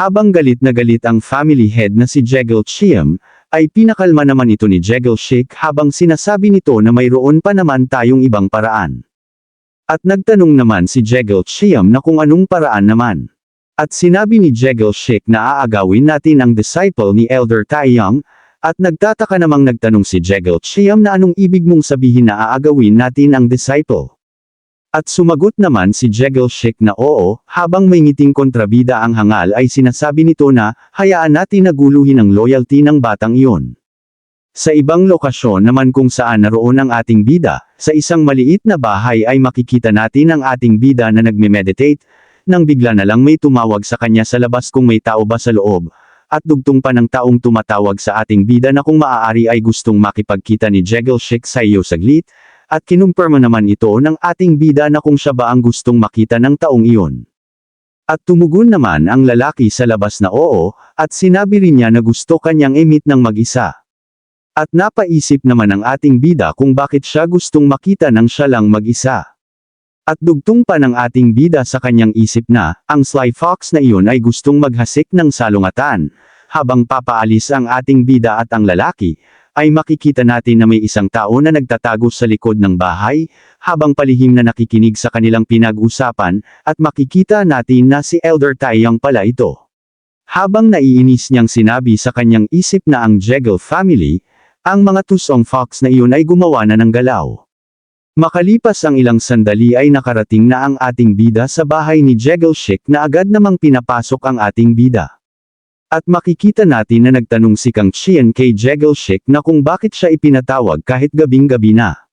Habang galit na galit ang family head na si Jegel Chiam, ay pinakalma naman ito ni Jegel Sheik habang sinasabi nito na mayroon pa naman tayong ibang paraan. At nagtanong naman si Jegel Chiam na kung anong paraan naman. At sinabi ni Jegel Sheik na aagawin natin ang disciple ni Elder Taeyang, at nagtataka namang nagtanong si Jegel Chiam na anong ibig mong sabihin na aagawin natin ang disciple. At sumagot naman si Jegel Sheik na oo, habang may ngiting kontrabida ang hangal ay sinasabi nito na, hayaan natin na guluhin ang loyalty ng batang iyon. Sa ibang lokasyon naman kung saan naroon ang ating bida, sa isang maliit na bahay ay makikita natin ang ating bida na nagme-meditate, nang bigla na lang may tumawag sa kanya sa labas kung may tao ba sa loob, at dugtong pa ng taong tumatawag sa ating bida na kung maaari ay gustong makipagkita ni Jegel Sheik sa iyo saglit, at kinumpirma naman ito ng ating bida na kung siya ba ang gustong makita ng taong iyon. At tumugon naman ang lalaki sa labas na oo, at sinabi rin niya na gusto kanyang i-meet ng mag-isa. At napaisip naman ang ating bida kung bakit siya gustong makita ng siya lang mag-isa. At dugtong pa ng ating bida sa kanyang isip na, ang Sly Fox na iyon ay gustong maghasik ng salungatan, habang papaalis ang ating bida at ang lalaki, ay makikita natin na may isang tao na nagtatago sa likod ng bahay, habang palihim na nakikinig sa kanilang pinag-usapan, at makikita natin na si Elder Taeyang pala ito. Habang naiinis niyang sinabi sa kanyang isip na ang Jegel family, ang mga tusong fox na iyon ay gumawa na ng galaw. Makalipas ang ilang sandali ay nakarating na ang ating bida sa bahay ni Jegel Sheik na agad namang pinapasok ang ating bida. At makikita natin na nagtanong si Kang Chian kay Jegel Sheik na kung bakit siya ipinatawag kahit gabing-gabi na.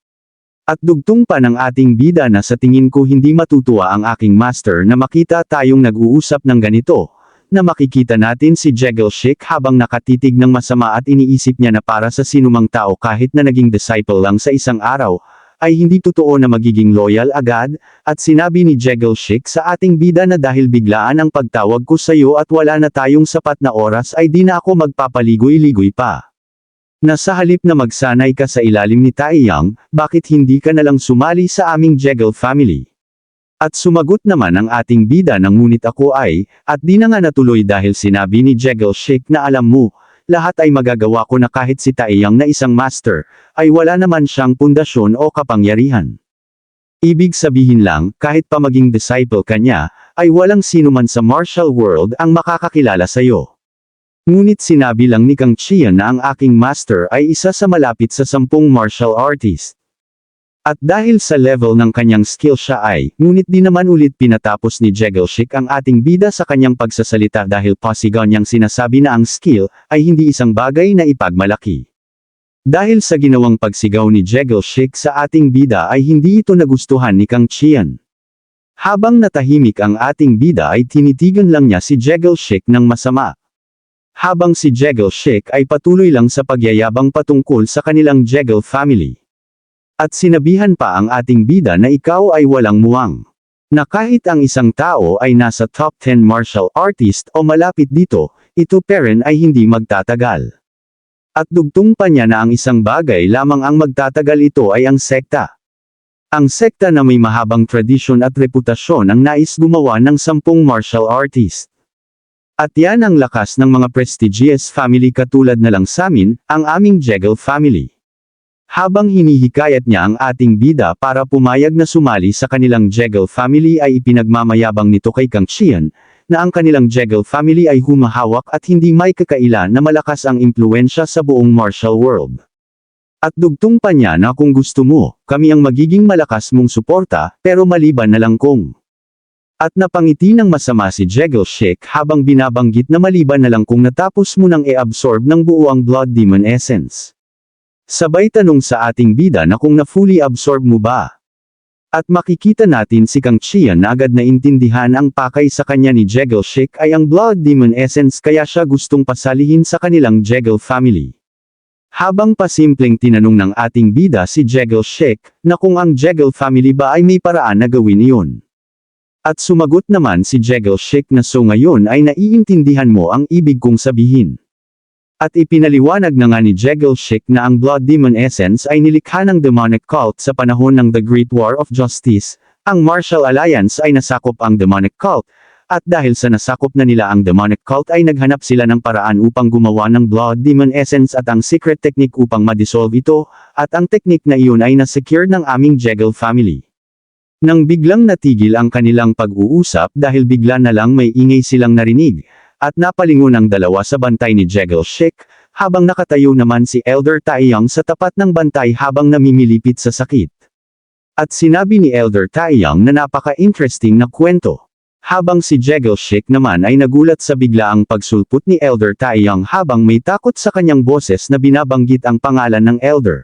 At dugtong pa ng ating bida na sa tingin ko hindi matutuwa ang aking master na makita tayong nag-uusap ng ganito, na makikita natin si Jegel Sheik habang nakatitig ng masama at iniisip niya na para sa sinumang tao kahit na naging disciple lang sa isang araw, ay hindi totoo na magiging loyal agad, at sinabi ni Jegel Sheik sa ating bida na dahil biglaan ang pagtawag ko sa iyo at wala na tayong sapat na oras ay di na ako magpapaligoy-ligoy pa. Na sa halip na magsanay ka sa ilalim ni Taeyang, bakit hindi ka nalang sumali sa aming Jegel family? At sumagot naman ang ating bida na ngunit ako ay, at di na nga natuloy dahil sinabi ni Jegel Sheik na alam mo, lahat ay magagawa ko na kahit si Taeyang na isang master, ay wala naman siyang pundasyon o kapangyarihan. Ibig sabihin lang, kahit pa maging disciple ka niya, ay walang sino man sa martial world ang makakakilala sa'yo. Ngunit sinabi lang ni Kang Chian na ang aking master ay isa sa malapit sa 10 martial artist. At dahil sa level ng kanyang skill siya ay, ngunit di naman ulit pinatapos ni Jegel Sheik ang ating bida sa kanyang pagsasalita dahil pasigaw niyang sinasabi na ang skill, ay hindi isang bagay na ipagmalaki. Dahil sa ginawang pagsigaw ni Jegel Sheik sa ating bida ay hindi ito nagustuhan ni Kang Chian. Habang natahimik ang ating bida ay tinitigan lang niya si Jegel Sheik ng masama. Habang si Jegel Sheik ay patuloy lang sa pagyayabang patungkol sa kanilang Jegel family. At sinabihan pa ang ating bida na ikaw ay walang muwang. Na kahit ang isang tao ay nasa top 10 martial artist o malapit dito, ito pa rin ay hindi magtatagal. At dugtong pa niya na ang isang bagay lamang ang magtatagal ito ay ang sekta. Ang sekta na may mahabang tradisyon at reputasyon ang nais gumawa ng 10 martial artist. At yan ang lakas ng mga prestigious family katulad na lang samin, ang aming Jegel family. Habang hinihikayat niya ang ating bida para pumayag na sumali sa kanilang Jegel family ay ipinagmamayabang nito kay Kang Chian, na ang kanilang Jegel family ay humahawak at hindi may kakailan na malakas ang impluensya sa buong martial world. At dugtong pa niya na kung gusto mo, kami ang magiging malakas mong suporta, pero maliban na lang kung. At napangiti ng masama si Jegel Sheik habang binabanggit na maliban na lang kung natapos mo nang i-absorb ng buo ang Blood Demon Essence. Sabay tanong sa ating bida na kung na-fully absorb mo ba. At makikita natin si Kang Chian na agad na intindihan ang pakay sa kanya ni Jegel Sheik ay ang Blood Demon Essence kaya siya gustong pasalihin sa kanilang Jegel family. Habang pasimpleng tinanong ng ating bida si Jegel Sheik, na kung ang Jegel family ba ay may paraan na gawin iyon. At sumagot naman si Jegel Sheik na so ngayon ay naiintindihan mo ang ibig kong sabihin. At ipinaliwanag na nga ni Jegel Sheik na ang Blood Demon Essence ay nilikha ng demonic cult sa panahon ng The Great War of Justice, ang Martial Alliance ay nasakop ang demonic cult, at dahil sa nasakop na nila ang demonic cult ay naghanap sila ng paraan upang gumawa ng blood demon essence at ang secret technique upang ma-dissolve ito, at ang technique na iyon ay na-secure ng aming Jekyll family. Nang biglang natigil ang kanilang pag-uusap dahil bigla na lang may ingay silang narinig, at napalingon ang dalawa sa bantay ni Jekyll Shake, habang nakatayo naman si Elder Taeyang sa tapat ng bantay habang namimilipit sa sakit. At sinabi ni Elder Taeyang na napaka-interesting na kwento. Habang si Jekyll Shake naman ay nagulat sa biglaang pagsulpot ni Elder Taeyang habang may takot sa kanyang boses na binabanggit ang pangalan ng Elder.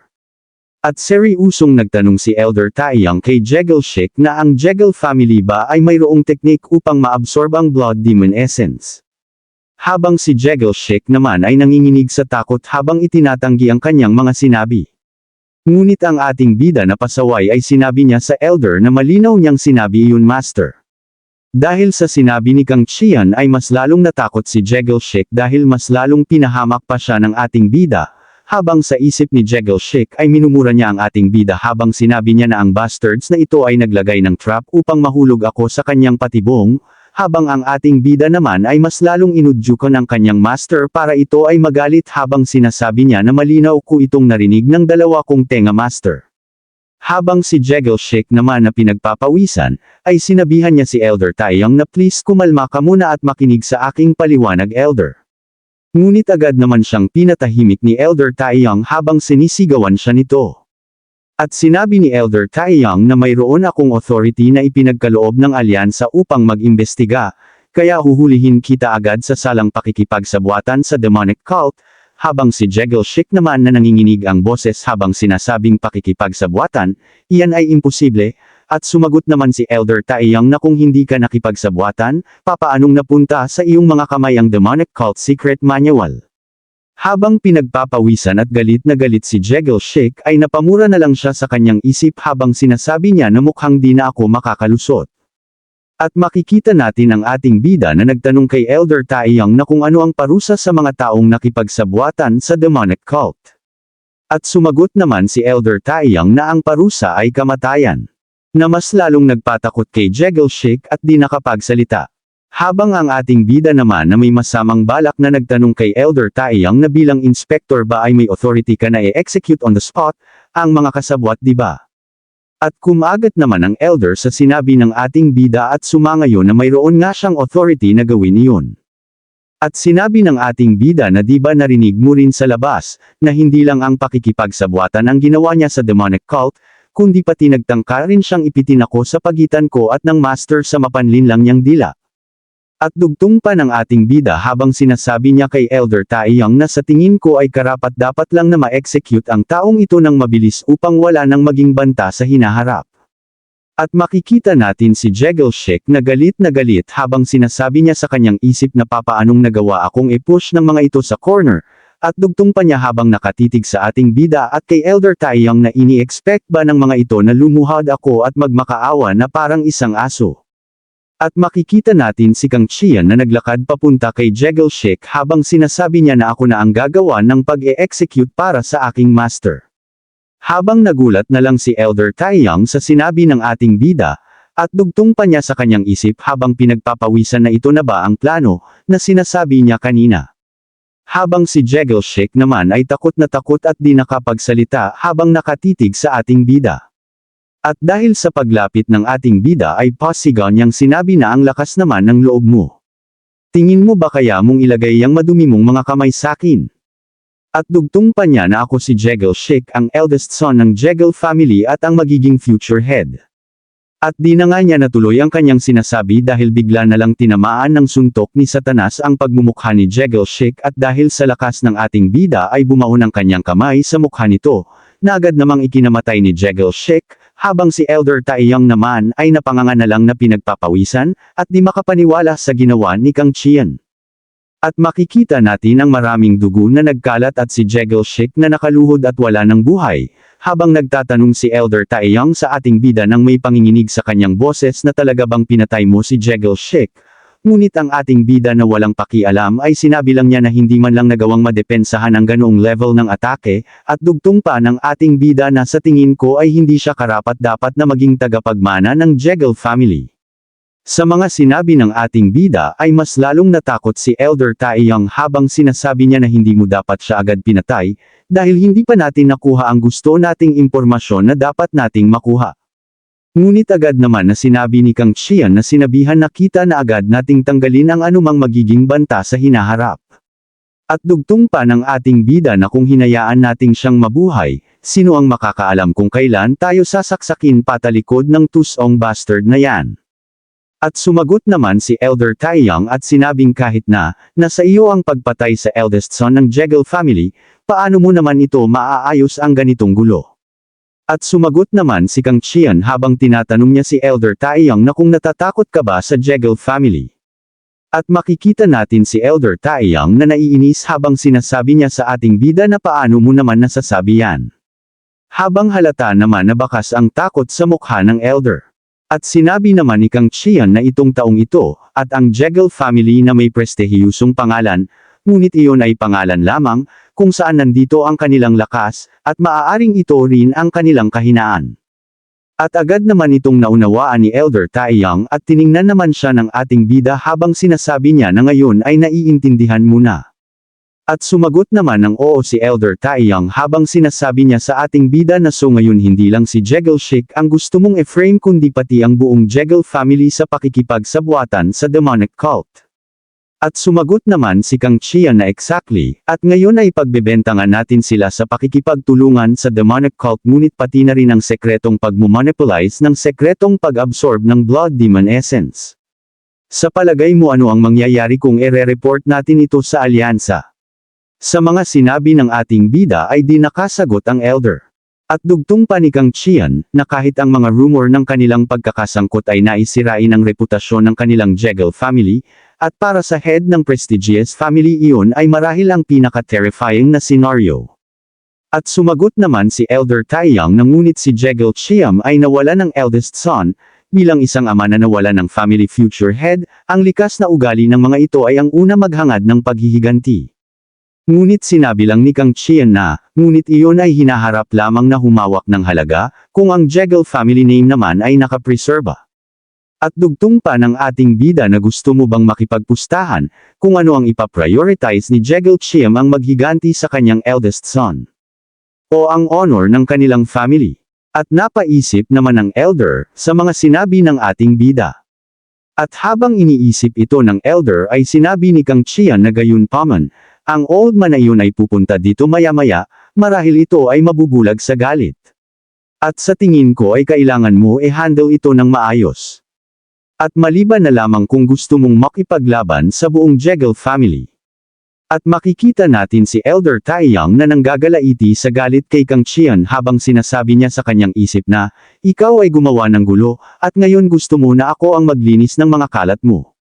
At seryusong nagtanong si Elder Taeyang kay Jekyll Shake na ang Jekyll family ba ay mayroong teknik upang maabsorb ang blood demon essence. Habang si Jekyll Shake naman ay nanginginig sa takot habang itinatanggi ang kanyang mga sinabi. Ngunit ang ating bida na pasaway ay sinabi niya sa Elder na malinaw niyang sinabi iyon Master. Dahil sa sinabi ni Kang Qian ay mas lalong natakot si Jekyll Shake dahil mas lalong pinahamak pa siya ng ating bida, habang sa isip ni Jekyll Shake ay minumura niya ang ating bida habang sinabi niya na ang bastards na ito ay naglagay ng trap upang mahulog ako sa kanyang patibong, habang ang ating bida naman ay mas lalong inudyukan ang kanyang master para ito ay magalit habang sinasabi niya na malinaw ko itong narinig ng dalawa kong tenga master. Habang si Jekyll Shake naman na pinagpapawisan, ay sinabihan niya si Elder Taeyang na please kumalma ka muna at makinig sa aking paliwanag Elder. Ngunit agad naman siyang pinatahimik ni Elder Taeyang habang sinisigawan siya nito. At sinabi ni Elder Taeyang na mayroon akong authority na ipinagkaloob ng alyansa upang mag-imbestiga, kaya huhulihin kita agad sa salang pakikipagsabwatan sa demonic cult, habang si Jekyll Shake naman na nanginginig ang boses habang sinasabing pakikipagsabwatan, iyan ay imposible, at sumagot naman si Elder Taeyang na kung hindi ka nakipagsabwatan, papaanong napunta sa iyong mga kamay ang demonic cult secret manual. Habang pinagpapawisan at galit na galit si Jekyll Shake ay napamura na lang siya sa kanyang isip habang sinasabi niya na mukhang di na ako makakalusot. At makikita natin ang ating bida na nagtanong kay Elder Taeyang na kung ano ang parusa sa mga taong nakipagsabwatan sa demonic cult. At sumagot naman si Elder Taeyang na ang parusa ay kamatayan. Na mas lalong nagpatakot kay Jekyll Shake at di nakapagsalita. Habang ang ating bida naman na may masamang balak na nagtanong kay Elder Taeyang na bilang inspector ba ay may authority ka na i-execute on the spot, ang mga kasabwat di ba? At kumagat naman ang Elder sa sinabi ng ating bida at sumangayon na mayroon nga siyang authority na gawin iyon. At sinabi ng ating bida na di ba narinig mo rin sa labas, na hindi lang ang pakikipagsabwatan ang ginawa niya sa demonic cult, kundi pati nagtangka rin siyang ipitinako sa pagitan ko at ng master sa mapanlinlang niyang dila. At dugtong pa ng ating bida habang sinasabi niya kay Elder Taeyang na sa tingin ko ay karapat-dapat lang na ma-execute ang taong ito ng mabilis upang wala nang maging banta sa hinaharap. At makikita natin si Jekyll Shake na galit habang sinasabi niya sa kanyang isip na papaanong nagawa akong i-push ng mga ito sa corner, at dugtong pa niya habang nakatitig sa ating bida at kay Elder Taeyang na ini-expect ba ng mga ito na lumuhad ako at magmakaawa na parang isang aso. At makikita natin si Kang Qian na naglakad papunta kay Jekyll Shake habang sinasabi niya na ako na ang gagawa ng pag-e-execute para sa aking master. Habang nagulat na lang si Elder Taeyang sa sinabi ng ating bida, at dugtong pa niya sa kanyang isip habang pinagpapawisan na ito na ba ang plano, na sinasabi niya kanina. Habang si Jekyll Shake naman ay takot na takot at di nakapagsalita habang nakatitig sa ating bida. At dahil sa paglapit ng ating bida ay pasigaw niyang sinabi na ang lakas naman ng loob mo. Tingin mo ba kaya mong ilagay ang madumi mong mga kamay sakin? At dugtong pa niya na ako si Jekyll Shake ang eldest son ng Jekyll family at ang magiging future head. At di na nga niya natuloy ang kanyang sinasabi dahil bigla na lang tinamaan ng suntok ni Satanas ang pagmumukha ni Jekyll Shake at dahil sa lakas ng ating bida ay bumaon ang kanyang kamay sa mukha nito, na agad namang ikinamatay ni Jekyll Shake, habang si Elder Taeyang naman ay napanganga na lang na pinagpapawisan, at di makapaniwala sa ginawa ni Kang Qian. At makikita natin ang maraming dugo na nagkalat at si Jekyll Shake na nakaluhod at wala ng buhay, habang nagtatanong si Elder Taeyang sa ating bida nang may panginginig sa kanyang boses na talaga bang pinatay mo si Jekyll Shake. Ngunit ang ating bida na walang pakialam ay sinabi lang niya na hindi man lang nagawang madepensahan ang ganoong level ng atake, at dugtong pa ng ating bida na sa tingin ko ay hindi siya karapat-dapat na maging tagapagmana ng Jekyll family. Sa mga sinabi ng ating bida ay mas lalong natakot si Elder Taeyang habang sinasabi niya na hindi mo dapat siya agad pinatay, dahil hindi pa natin nakuha ang gusto nating impormasyon na dapat nating makuha. Ngunit agad naman na sinabi ni Kang Qian na sinabihan na kita na agad nating tanggalin ang anumang magiging banta sa hinaharap. At dugtong pa ng ating bida na kung hinayaan nating siyang mabuhay, sino ang makakaalam kung kailan tayo sasaksakin patalikod ng tusong bastard na yan. At sumagot naman si Elder Taeyang at sinabing kahit na, nasa iyo ang pagpatay sa eldest son ng Jegal family, paano mo naman ito maaayos ang ganitong gulo? At sumagot naman si Kang Qian habang tinatanong niya si Elder Taeyang na kung natatakot ka ba sa Jegal family. At makikita natin si Elder Taeyang na naiinis habang sinasabi niya sa ating bida na paano mo naman nasasabi yan. Habang halata naman na bakas ang takot sa mukha ng Elder. At sinabi naman ni Kang Qian na itong taong ito, at ang Jegal family na may prestihiyusong pangalan, ngunit iyon ay pangalan lamang, kung saan nandito ang kanilang lakas, at maaaring ito rin ang kanilang kahinaan. At agad naman itong naunawaan ni Elder Taeyang at tiningnan naman siya ng ating bida habang sinasabi niya na ngayon ay naiintindihan mo na. At sumagot naman ng oo si Elder Taeyang habang sinasabi niya sa ating bida na so ngayon hindi lang si Jegal Sheik ang gusto mong e-frame kundi pati ang buong Jegal family sa pakikipagsabwatan sa demonic cult. At sumagot naman si Kang Qian na exactly, at ngayon ay pagbebentangan natin sila sa pakikipagtulungan sa demonic cult ngunit pati na rin ang sekretong pagmumonopolize ng sekretong pag-absorb ng blood demon essence. Sa palagay mo ano ang mangyayari kung ere-report natin ito sa alyansa? Sa mga sinabi ng ating bida ay di nakasagot ang Elder. At dugtong pa ni Kang Qian, na kahit ang mga rumor ng kanilang pagkakasangkot ay naisirain ang reputasyon ng kanilang Jegal family, at para sa head ng prestigious family iyon ay marahil ang pinaka-terrifying na senaryo. At sumagot naman si Elder Taeyang na ngunit si Jegal Qian ay nawala ng eldest son, bilang isang ama na nawala ng family future head, ang likas na ugali ng mga ito ay ang una maghangad ng paghihiganti. Ngunit sinabi lang ni Kang Qian na, ngunit iyon ay hinaharap lamang na humawak ng halaga, kung ang Jegal family name naman ay nakapreserba. At dugtong pa ng ating bida na gusto mo bang makipagpustahan, kung ano ang ipaprioritize ni Jegal Qian ang maghiganti sa kanyang eldest son. O ang honor ng kanilang family. At napaisip naman ng Elder, sa mga sinabi ng ating bida. At habang iniisip ito ng Elder ay sinabi ni Kang Qian na gayunpaman, ang old man na iyon ay pupunta dito maya-maya, marahil ito ay mabubulag sa galit. At sa tingin ko ay kailangan mo handle ito ng maayos. At maliban na lamang kung gusto mong makipaglaban sa buong Jegal family. At makikita natin si Elder Taeyang na nanggagalaiti sa galit kay Kang Qian habang sinasabi niya sa kanyang isip na, ikaw ay gumawa ng gulo, at ngayon gusto mo na ako ang maglinis ng mga kalat mo.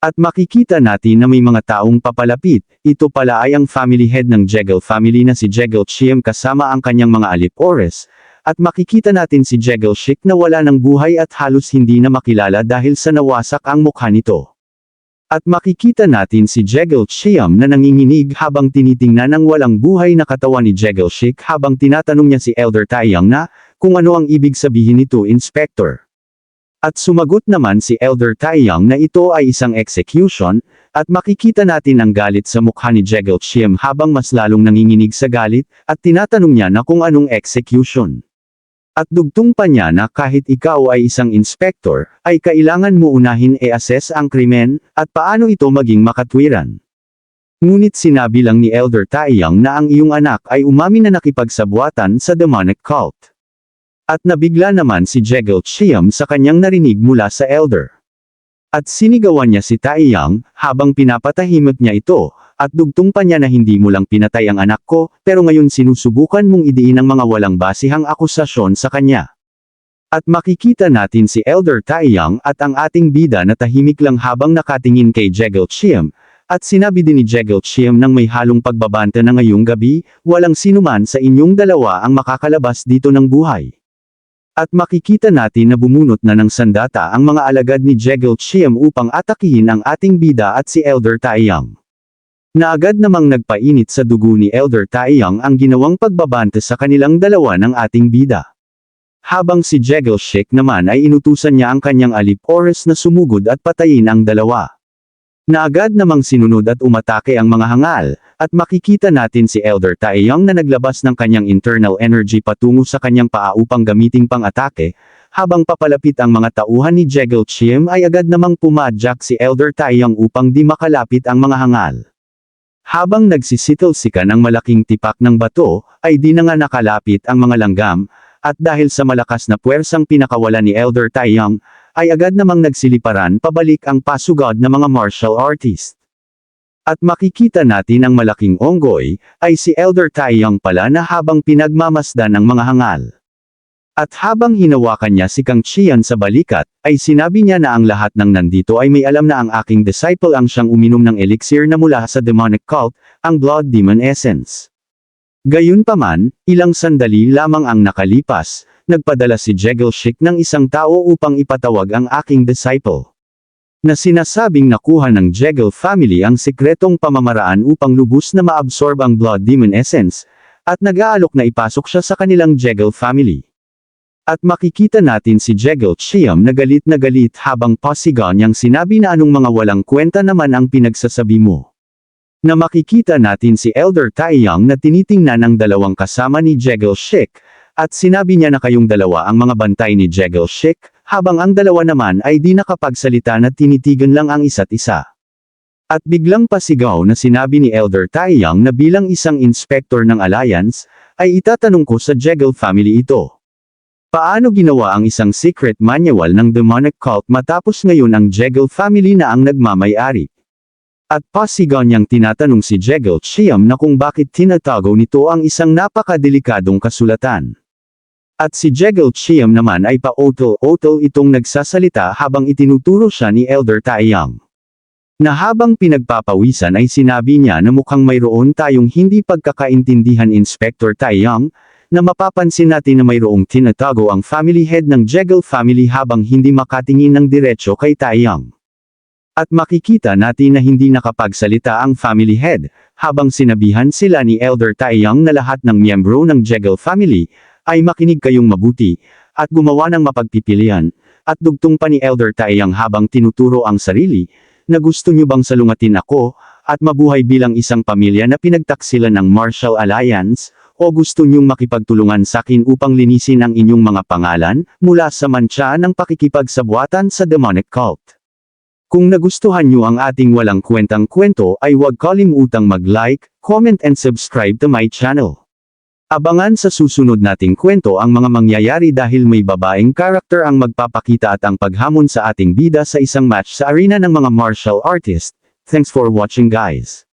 At makikita natin na may mga taong papalapit, ito pala ay ang family head ng Jegal family na si Jegal Qian kasama ang kanyang mga alip-ores, at makikita natin si Jegal Sheik na wala ng buhay at halos hindi na makilala dahil sa nawasak ang mukha nito. At makikita natin si Jegal Qian na nanginginig habang tinitingnan ang walang buhay na katawan ni Jegal Sheik habang tinatanong niya si Elder Taeyang na, kung ano ang ibig sabihin nito Inspector. At sumagot naman si Elder Taeyang na ito ay isang execution, at makikita natin ang galit sa mukha ni Jegal Qian habang mas lalong nanginginig sa galit, at tinatanong niya na kung anong execution. At dugtong pa niya na kahit ikaw ay isang inspector, ay kailangan mo unahin i-assess ang krimen, at paano ito maging makatwiran. Ngunit sinabi lang ni Elder Taeyang na ang iyong anak ay umamin na nakipagsabwatan sa demonic cult. At nabigla naman si Jegal Qian sa kanyang narinig mula sa Elder. At sinigawan niya si Taeyang, habang pinapatahimik niya ito, at dugtong pa niya na hindi mo lang pinatay ang anak ko, pero ngayon sinusubukan mong idiin ang mga walang basihang akusasyon sa kanya. At makikita natin si Elder Taeyang at ang ating bida na tahimik lang habang nakatingin kay Jegal Qian, at sinabi din ni Jegal Qian nang may halong pagbabanta na ngayong gabi, walang sinuman sa inyong dalawa ang makakalabas dito ng buhay. At makikita natin na bumunot na ng sandata ang mga alagad ni Jegal Qian upang atakihin ang ating bida at si Elder Taeyang. Na agad namang nagpainit sa dugo ni Elder Taeyang ang ginawang pagbabanta sa kanilang dalawa ng ating bida. Habang si Jeggle Sheik naman ay inutusan niya ang kanyang alip Oris na sumugod at patayin ang dalawa. Na agad namang sinunod at umatake ang mga hangal, at makikita natin si Elder Taeyong na naglabas ng kanyang internal energy patungo sa kanyang paa upang gamiting pang-atake, habang papalapit ang mga tauhan ni Jeggle Chiem ay agad namang pumadyak si Elder Taeyong upang di makalapit ang mga hangal. Habang nagsisitil-sikan ang malaking tipak ng bato, ay di na nga nakalapit ang mga langgam, at dahil sa malakas na puwersang pinakawala ni Elder Taeyong, ay agad namang nagsiliparan pabalik ang pasugod na mga martial artist. At makikita natin ang malaking onggoy, ay si Elder Taeyong pala na habang pinagmamasdan ng mga hangal. At habang hinawakan niya si Kang Qian sa balikat, ay sinabi niya na ang lahat ng nandito ay may alam na ang aking disciple ang siyang uminom ng elixir na mula sa demonic cult, ang Blood Demon Essence. Gayunpaman, ilang sandali lamang ang nakalipas, nagpadala si Jeggle Sheik ng isang tao upang ipatawag ang aking disciple. Na sinasabing nakuha ng Jeggle family ang sikretong pamamaraan upang lubos na maabsorb ang Blood Demon Essence, at nag-aalok na ipasok siya sa kanilang Jeggle family. At makikita natin si Jeggle Chiem na galit habang pasigaw niyang sinabi na anong mga walang kwenta naman ang pinagsasabi mo. Na makikita natin si Elder Taeyong na tinitingnan ang dalawang kasama ni Jeggle Sheik, at sinabi niya na kayong dalawa ang mga bantay ni Jeggle Sheik, habang ang dalawa naman ay di nakapagsalita na tinitigan lang ang isa't isa. At biglang pasigaw na sinabi ni Elder Taeyong na bilang isang inspector ng Alliance, ay itatanong ko sa Jeggle family ito. Paano ginawa ang isang secret manual ng demonic cult matapos ngayon ang Jeggle family na ang nagmamay-ari? At pasigaw niyang tinatanong si Jeggle Chiem na kung bakit tinatago nito ang isang napakadelikadong kasulatan. At si Jeggle Chiem naman ay pa-otol-otol itong nagsasalita habang itinuturo siya ni Elder Taeyong. Na habang pinagpapawisan ay sinabi niya na mukhang mayroon tayong hindi pagkakaintindihan Inspector Taeyong, na mapapansin natin na mayroong tinatago ang family head ng Jeggle family habang hindi makatingin ng diretsyo kay Taeyong. At makikita natin na hindi nakapagsalita ang family head, habang sinabihan sila ni Elder Taeyong na lahat ng miyembro ng Jeggle family, ay makinig kayong mabuti, at gumawa ng mapagpipilian, at dugtong pa ni Elder Taeyong habang tinuturo ang sarili, na gusto nyo bang salungatin ako, at mabuhay bilang isang pamilya na pinagtaksilan ng Martial Alliance, o gusto nyong makipagtulungan sa akin upang linisin ang inyong mga pangalan, mula sa mantsa ng pakikipagsabwatan sa demonic cult. Kung nagustuhan nyo ang ating walang kwentang kwento ay huwag kalimutang mag-like, comment and subscribe to my channel. Abangan sa susunod nating kwento ang mga mangyayari dahil may babaeng karakter ang magpapakita at ang paghamon sa ating bida sa isang match sa arena ng mga martial artist. Thanks for watching guys.